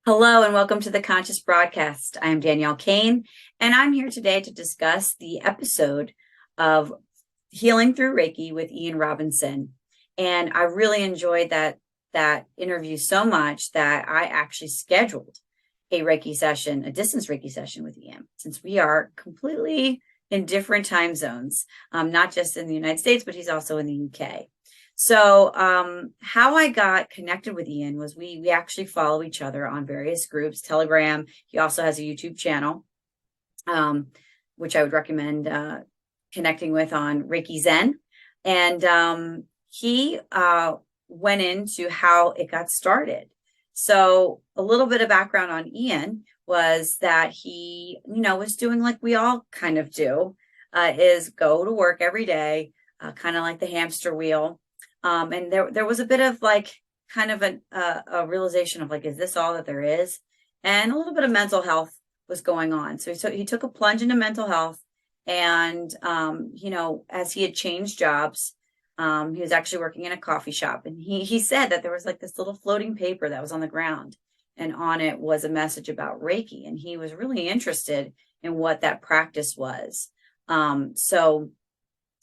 Hello and welcome to the Conscious Broadcast. I'm Danielle Kane, and I'm here today to discuss the episode of Healing Through Reiki with Ian Robinson. And I really enjoyed that interview so much that I actually scheduled a Reiki session, a distance Reiki session with Ian, since we are completely in different time zones, not just in the United States, but he's also in the UK. So how I got connected with Ian was we actually follow each other on various groups, Telegram. He also has a YouTube channel, which I would recommend connecting with on Reiki Zen. And he went into how it got started. So a little bit of background on Ian was that he, was doing like we all kind of do, is go to work every day, kind of like the hamster wheel. And there was a bit of like kind of a realization of like, is this all that there is? And a little bit of mental health was going on. So he took a plunge into mental health. And, as he had changed jobs, he was actually working in a coffee shop. And he said that there was like this little floating paper that was on the ground. And on it was a message about Reiki. And he was really interested in what that practice was. So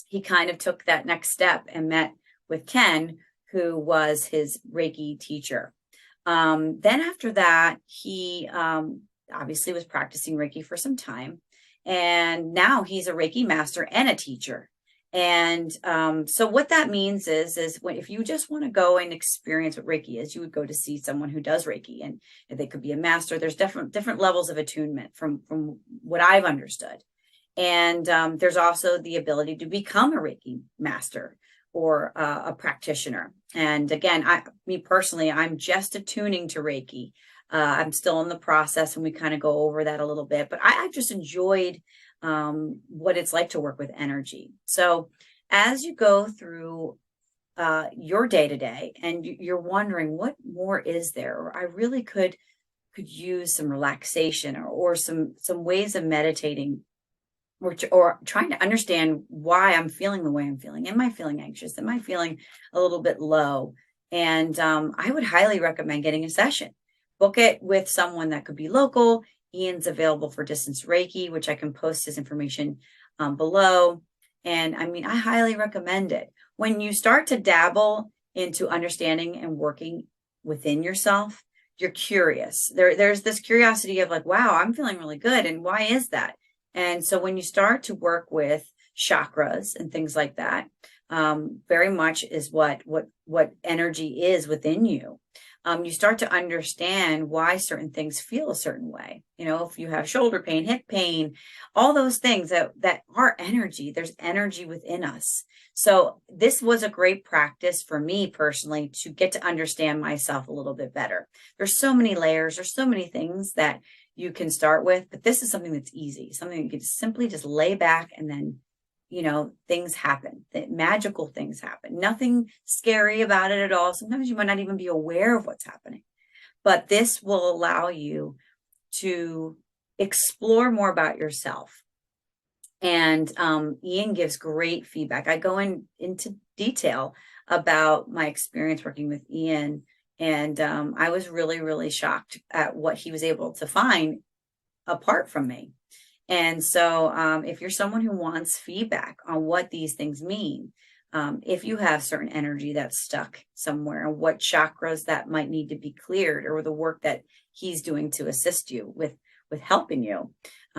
he kind of took that next step and met with Ken, who was his Reiki teacher. Then after that, he obviously was practicing Reiki for some time. And now he's a Reiki master and a teacher. And so what that means is if you just want to go and experience what Reiki is, you would go to see someone who does Reiki, and they could be a master. There's different levels of attunement from what I've understood. And there's also the ability to become a Reiki master or a practitioner. And again, me personally, I'm just attuning to Reiki. I'm still in the process, and we kind of go over that a little bit, but I just enjoyed what it's like to work with energy. So as you go through your day to day and you're wondering what more is there, or I really could use some relaxation or some ways of meditating, or trying to understand why I'm feeling the way I'm feeling. Am I feeling anxious? Am I feeling a little bit low? And I would highly recommend getting a session. Book it with someone that could be local. Ian's available for distance Reiki, which I can post his information below. And I mean, I highly recommend it. When you start to dabble into understanding and working within yourself, you're curious. There's this curiosity of like, wow, I'm feeling really good. And why is that? And so when you start to work with chakras and things like that, very much is what energy is within you. You start to understand why certain things feel a certain way. If you have shoulder pain, hip pain, all those things that are energy, there's energy within us. So this was a great practice for me personally to get to understand myself a little bit better. There's so many layers, there's so many things that you can start with, but this is something that's easy, something you can simply just lay back and then, things happen, magical things happen, nothing scary about it at all. Sometimes you might not even be aware of what's happening, but this will allow you to explore more about yourself. And Ian gives great feedback. I go into detail about my experience working with Ian. And I was really, really shocked at what he was able to find apart from me. And so if you're someone who wants feedback on what these things mean, if you have certain energy that's stuck somewhere, and what chakras that might need to be cleared, or the work that he's doing to assist you with helping you,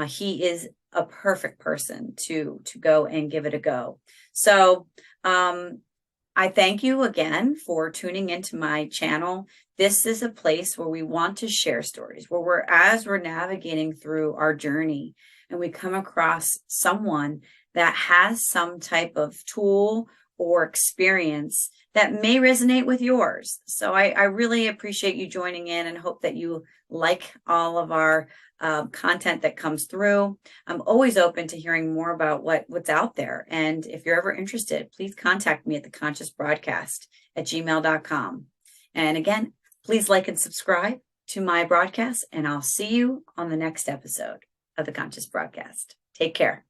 he is a perfect person to go and give it a go. So I thank you again for tuning into my channel. This is a place where we want to share stories, where as we're navigating through our journey and we come across someone that has some type of tool or experience that may resonate with yours. So I really appreciate you joining in, and hope that you like all of our content that comes through. I'm always open to hearing more about what's out there. And if you're ever interested, please contact me at theconsciousbroadcast@gmail.com. And again, please like and subscribe to my broadcast, and I'll see you on the next episode of The Conscious Broadcast. Take care.